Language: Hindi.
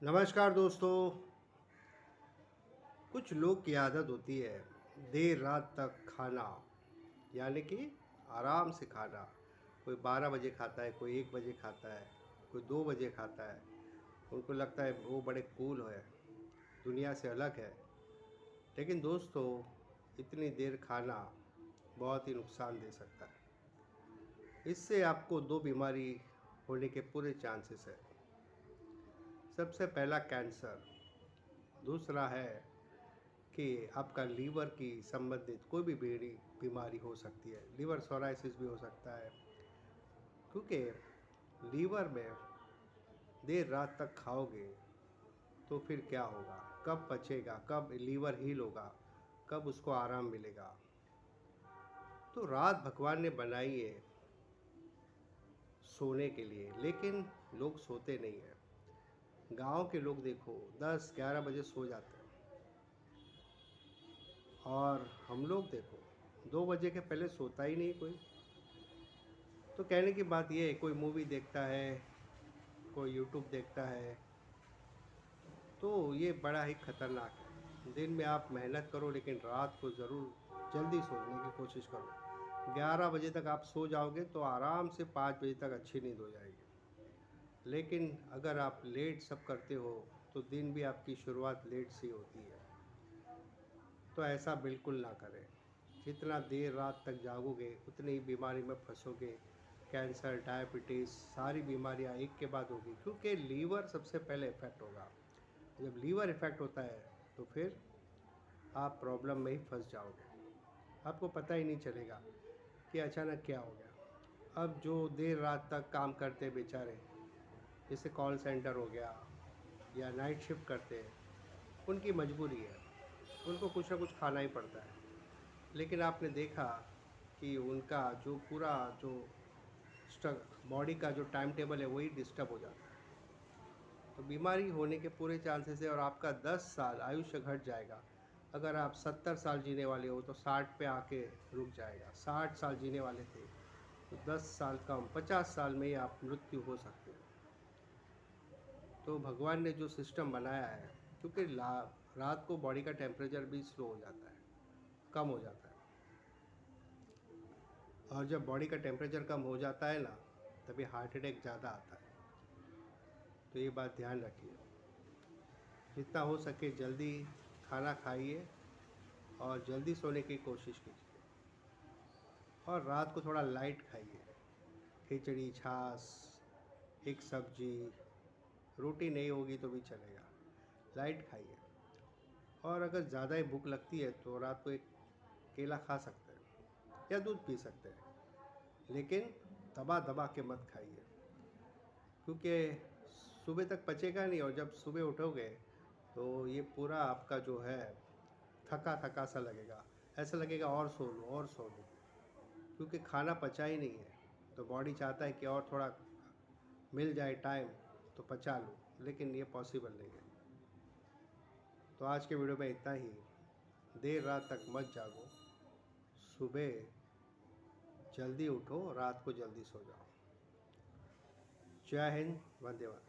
नमस्कार दोस्तों। कुछ लोग की आदत होती है देर रात तक खाना, यानी कि आराम से खाना। कोई 12 बजे खाता है, कोई 1 बजे खाता है, कोई 2 बजे खाता है। उनको लगता है वो बड़े कूल है, दुनिया से अलग है। लेकिन दोस्तों, इतनी देर खाना बहुत ही नुकसान दे सकता है। इससे आपको 2 बीमारी होने के पूरे चांसेस है। सबसे पहला कैंसर, दूसरा है कि आपका लीवर की संबंधित कोई भी बीमारी हो सकती है। लीवर सोराइसिस भी हो सकता है, क्योंकि लीवर में देर रात तक खाओगे तो फिर क्या होगा, कब पचेगा, कब लीवर हील होगा, कब उसको आराम मिलेगा। तो रात भगवान ने बनाई है सोने के लिए, लेकिन लोग सोते नहीं हैं। गांव के लोग देखो 10-11 बजे सो जाते हैं, और हम लोग देखो 2 बजे के पहले सोता ही नहीं कोई। तो कहने की बात ये है, कोई मूवी देखता है, कोई यूट्यूब देखता है, तो ये बड़ा ही खतरनाक है। दिन में आप मेहनत करो, लेकिन रात को ज़रूर जल्दी सोने की कोशिश करो। 11 बजे तक आप सो जाओगे तो आराम से 5 बजे तक अच्छी नींद हो जाएगी। लेकिन अगर आप लेट सब करते हो तो दिन भी आपकी शुरुआत लेट से होती है। तो ऐसा बिल्कुल ना करें। जितना देर रात तक जागोगे उतनी ही बीमारी में फंसोगे। कैंसर, डायबिटीज़, सारी बीमारियां एक के बाद होगी, क्योंकि लीवर सबसे पहले इफ़ेक्ट होगा। जब लीवर इफ़ेक्ट होता है तो फिर आप प्रॉब्लम में ही फंस जाओगे। आपको पता ही नहीं चलेगा कि अचानक क्या हो गया। अब जो देर रात तक काम करते हैं बेचारे, जैसे कॉल सेंटर हो गया या नाइट शिफ्ट करते हैं, उनकी मजबूरी है, उनको कुछ ना कुछ खाना ही पड़ता है। लेकिन आपने देखा कि उनका जो पूरा जो स्ट्रक बॉडी का जो टाइम टेबल है वही डिस्टर्ब हो जाता है। तो बीमारी होने के पूरे चांसेस है, और आपका 10 साल आयुष्य घट जाएगा। अगर आप 70 साल जीने वाले हो तो 60 पे आके रुक जाएगा। 60 साल जीने वाले थे तो 10 साल कम, 50 साल में ही आप मृत्यु हो सकते हो। तो भगवान ने जो सिस्टम बनाया है, क्योंकि रात को बॉडी का टेम्परेचर भी स्लो हो जाता है, कम हो जाता है। और जब बॉडी का टेम्परेचर कम हो जाता है ना, तभी हार्ट अटैक ज़्यादा आता है। तो ये बात ध्यान रखिए। जितना हो सके जल्दी खाना खाइए और जल्दी सोने की कोशिश कीजिए। और रात को थोड़ा लाइट खाइए। खिचड़ी, छाछ, एक सब्जी, रोटी नहीं होगी तो भी चलेगा। लाइट खाइए। और अगर ज़्यादा ही भूख लगती है तो रात को एक केला खा सकते हैं या दूध पी सकते हैं, लेकिन दबा दबा के मत खाइए, क्योंकि सुबह तक पचेगा नहीं। और जब सुबह उठोगे तो ये पूरा आपका जो है थका थका सा लगेगा। ऐसा लगेगा और सो लूँ और सो लूँ, क्योंकि खाना पचा ही नहीं है। तो बॉडी चाहता है कि और थोड़ा मिल जाए टाइम तो पचा लूँ, लेकिन ये पॉसिबल नहीं है। तो आज के वीडियो में इतना ही। देर रात तक मत जागो, सुबह जल्दी उठो, रात को जल्दी सो जाओ। जय हिंद, वंदे मातरम।